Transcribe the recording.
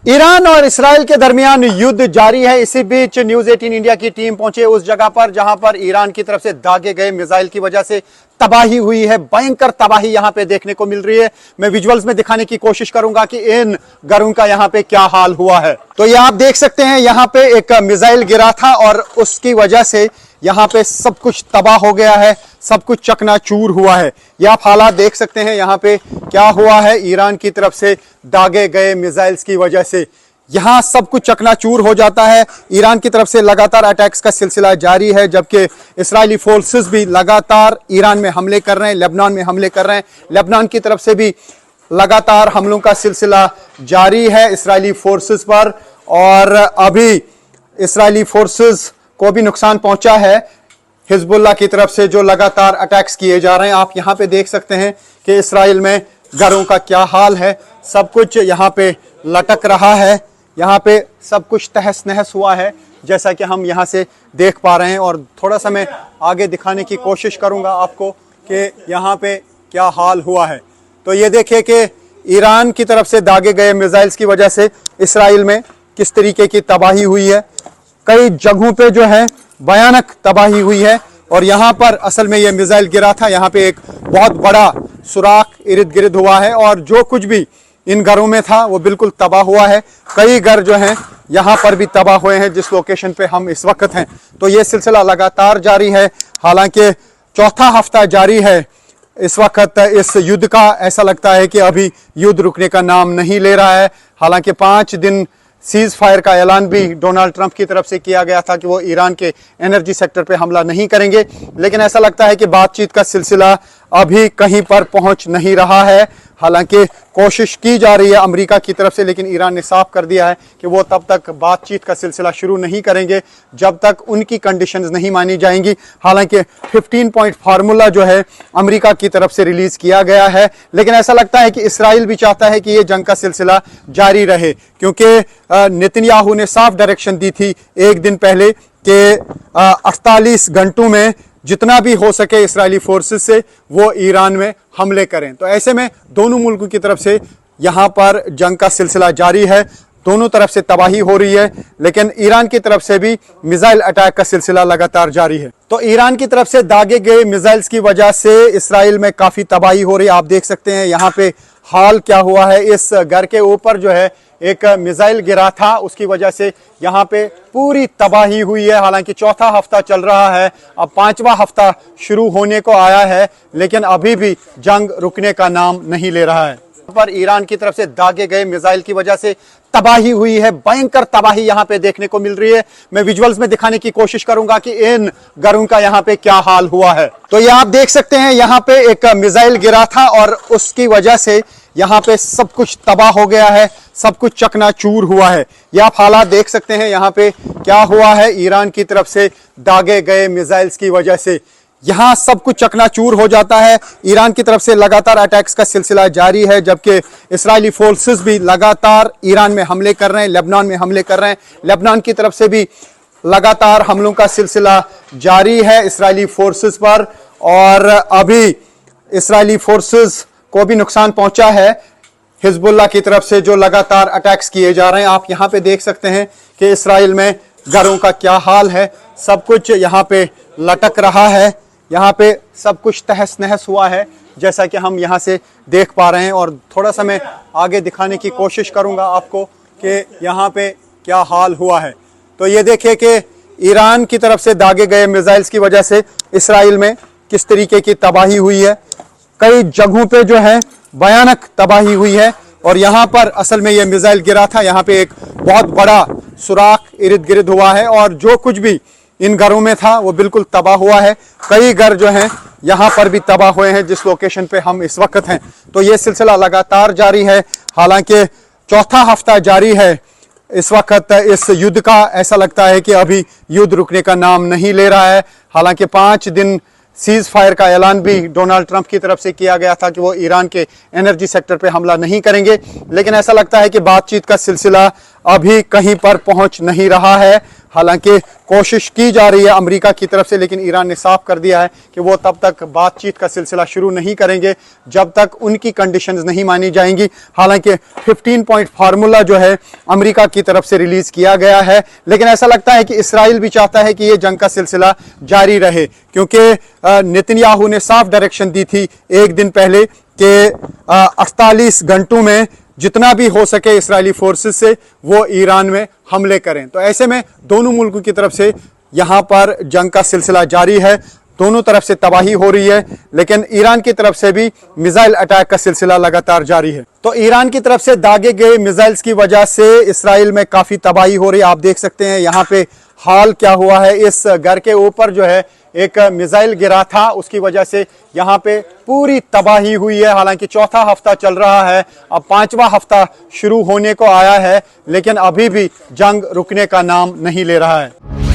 Iran और Israel के दरमियान युद्ध जारी है। इसी बीच न्यूज 18 इंडिया की टीम पहुंचे उस जगह पर जहां पर ईरान की तरफ से दागे गए मिसाइल की वजह से तबाही हुई है। भयंकर तबाही यहां पे देखने को मिल रही है। मैं विजुअल्स में दिखाने की कोशिश करूंगा कि इन घरों का यहां पे क्या हाल हुआ है। तो ये आप देख सकते हैं, यहां पे एक मिसाइल गिरा था और उसकी वजह से यहाँ पे सब कुछ तबाह हो गया है, सब कुछ चकनाचूर हुआ है। ये आप हालात देख सकते हैं यहाँ पे क्या हुआ है ईरान की तरफ से दागे गए मिसाइल्स की वजह से। यहाँ सब कुछ चकनाचूर हो जाता है। ईरान की तरफ से लगातार अटैक्स का सिलसिला जारी है, जबकि इस्राएली फोर्सेस भी लगातार ईरान में हमले कर रहे हैं, लेबनान में हमले कर रहे हैं। लेबनान की तरफ से भी लगातार हमलों का सिलसिला जारी है इस्राएली फोर्सेस पर, और अभी इस्राएली फोर्सेस को भी नुकसान पहुंचा है हिजबुल्लाह की तरफ से, जो लगातार अटैक्स किए जा रहे हैं। आप यहां पे देख सकते हैं कि इसराइल में घरों का क्या हाल है। सब कुछ यहां पे लटक रहा है, यहां पे सब कुछ तहस नहस हुआ है, जैसा कि हम यहां से देख पा रहे हैं। और थोड़ा सा मैं आगे दिखाने की कोशिश करूंगा आपको कि यहां पे क्या हाल हुआ है। तो ये देखिए कि ईरान की तरफ से दागे गए मिसाइल्स की वजह से इसराइल में किस तरीके की तबाही हुई है। कई जगहों पे जो है भयानक तबाही हुई है। और यहाँ पर असल में ये मिसाइल गिरा था, यहाँ पे एक बहुत बड़ा सुराख इर्द गिर्द हुआ है और जो कुछ भी इन घरों में था वो बिल्कुल तबाह हुआ है। कई घर जो हैं यहाँ पर भी तबाह हुए हैं जिस लोकेशन पे हम इस वक्त हैं। तो ये सिलसिला लगातार जारी है। हालांकि चौथा हफ्ता जारी है इस वक्त इस युद्ध का। ऐसा लगता है कि अभी युद्ध रुकने का नाम नहीं ले रहा है। हालांकि 5 दिन सीज फायर का ऐलान भी डोनाल्ड ट्रंप की तरफ से किया गया था कि वो ईरान के एनर्जी सेक्टर पे हमला नहीं करेंगे, लेकिन ऐसा लगता है कि बातचीत का सिलसिला अभी कहीं पर पहुंच नहीं रहा है। हालांकि कोशिश की जा रही है अमेरिका की तरफ से, लेकिन ईरान ने साफ कर दिया है कि वो तब तक बातचीत का सिलसिला शुरू नहीं करेंगे जब तक उनकी कंडीशंस नहीं मानी जाएंगी। हालांकि 15 पॉइंट फार्मूला जो है अमेरिका की तरफ से रिलीज किया गया है, लेकिन ऐसा लगता है कि इसराइल भी चाहता है कि ये जंग का सिलसिला जारी रहे, क्योंकि नेतन्याहू ने साफ डायरेक्शन दी थी एक दिन पहले कि 48 घंटों में जितना भी हो सके इस्राएली फोर्सेस से वो ईरान में हमले करें। तो ऐसे में दोनों मुल्कों की तरफ से यहाँ पर जंग का सिलसिला जारी है, दोनों तरफ से तबाही हो रही है, लेकिन ईरान की तरफ से भी मिसाइल अटैक का सिलसिला लगातार जारी है। तो ईरान की तरफ से दागे गए मिसाइल्स की वजह से इसराइल में काफ़ी तबाही हो रही है। आप देख सकते हैं यहाँ पे हाल क्या हुआ है। इस घर के ऊपर जो है एक मिसाइल गिरा था, उसकी वजह से यहाँ पे पूरी तबाही हुई है। हालांकि चौथा हफ्ता चल रहा है, अब 5वां हफ्ता शुरू होने को आया है, लेकिन अभी भी जंग रुकने का नाम नहीं ले रहा है। पर ईरान की तरफ से दागे गए मिसाइल की वजह से तबाही हुई है, भयंकर तबाही यहाँ पे देखने को मिल रही है। मैं विजुअल्स में दिखाने की कोशिश करूंगा कि इन घरों का यहाँ पे क्या हाल हुआ है। तो ये आप देख सकते हैं, यहाँ पे एक मिसाइल गिरा था और उसकी वजह से यहाँ पे सब कुछ तबाह हो गया है, सब कुछ चकनाचूर हुआ है। ये आप हालात देख सकते हैं यहाँ पे क्या हुआ है ईरान की तरफ से दागे गए मिसाइल्स की वजह से। यहाँ सब कुछ चकनाचूर हो जाता है। ईरान की तरफ से लगातार अटैक्स का सिलसिला जारी है, जबकि इस्राएली फोर्सेस भी लगातार ईरान में हमले कर रहे हैं, लेबनान में हमले कर रहे हैं। लेबनान की तरफ से भी लगातार हमलों का सिलसिला जारी है इस्राएली फोर्सेस पर, और अभी इस्राएली फोर्सेस को भी नुकसान पहुंचा है हिजबुल्लाह की तरफ से, जो लगातार अटैक्स किए जा रहे हैं। आप यहाँ पे देख सकते हैं कि इसराइल में घरों का क्या हाल है। सब कुछ यहाँ पे लटक रहा है, यहाँ पे सब कुछ तहस नहस हुआ है, जैसा कि हम यहाँ से देख पा रहे हैं। और थोड़ा सा मैं आगे दिखाने की कोशिश करूँगा आपको कि यहाँ पे क्या हाल हुआ है। तो ये देखिए कि ईरान की तरफ से दागे गए मिसाइल्स की वजह से इसराइल में किस तरीके की तबाही हुई है। कई जगहों पे जो है भयानक तबाही हुई है। और यहाँ पर असल में ये मिसाइल गिरा था, यहाँ पे एक बहुत बड़ा सुराख इर्द गिर्द हुआ है और जो कुछ भी इन घरों में था वो बिल्कुल तबाह हुआ है। कई घर जो हैं यहाँ पर भी तबाह हुए हैं जिस लोकेशन पे हम इस वक्त हैं। तो ये सिलसिला लगातार जारी है। हालांकि चौथा हफ्ता जारी है इस वक्त इस युद्ध का। ऐसा लगता है कि अभी युद्ध रुकने का नाम नहीं ले रहा है। हालांकि 5 दिन सीज फायर का ऐलान भी डोनाल्ड ट्रंप की तरफ से किया गया था कि वो ईरान के एनर्जी सेक्टर पे हमला नहीं करेंगे, लेकिन ऐसा लगता है कि बातचीत का सिलसिला अभी कहीं पर पहुंच नहीं रहा है। हालांकि कोशिश की जा रही है अमेरिका की तरफ से, लेकिन ईरान ने साफ कर दिया है कि वो तब तक बातचीत का सिलसिला शुरू नहीं करेंगे जब तक उनकी कंडीशंस नहीं मानी जाएंगी। हालांकि 15 पॉइंट फार्मूला जो है अमेरिका की तरफ से रिलीज किया गया है, लेकिन ऐसा लगता है कि इसराइल भी चाहता है कि ये जंग का सिलसिला जारी रहे, क्योंकि नेतन्याहू ने साफ डायरेक्शन दी थी एक दिन पहले कि 48 घंटों में जितना भी हो सके इस्राएली फोर्सेस से वो ईरान में हमले करें। तो ऐसे में दोनों मुल्कों की तरफ से यहां पर जंग का सिलसिला जारी है, दोनों तरफ से तबाही हो रही है, लेकिन ईरान की तरफ से भी मिसाइल अटैक का सिलसिला लगातार जारी है। तो ईरान की तरफ से दागे गए मिसाइल्स की वजह से इस्राइल में काफी तबाही हो रही है। आप देख सकते हैं यहाँ पे हाल क्या हुआ है। इस घर के ऊपर जो है एक मिसाइल गिरा था, उसकी वजह से यहाँ पे पूरी तबाही हुई है। हालांकि चौथा हफ्ता चल रहा है, अब 5वां हफ्ता शुरू होने को आया है, लेकिन अभी भी जंग रुकने का नाम नहीं ले रहा है।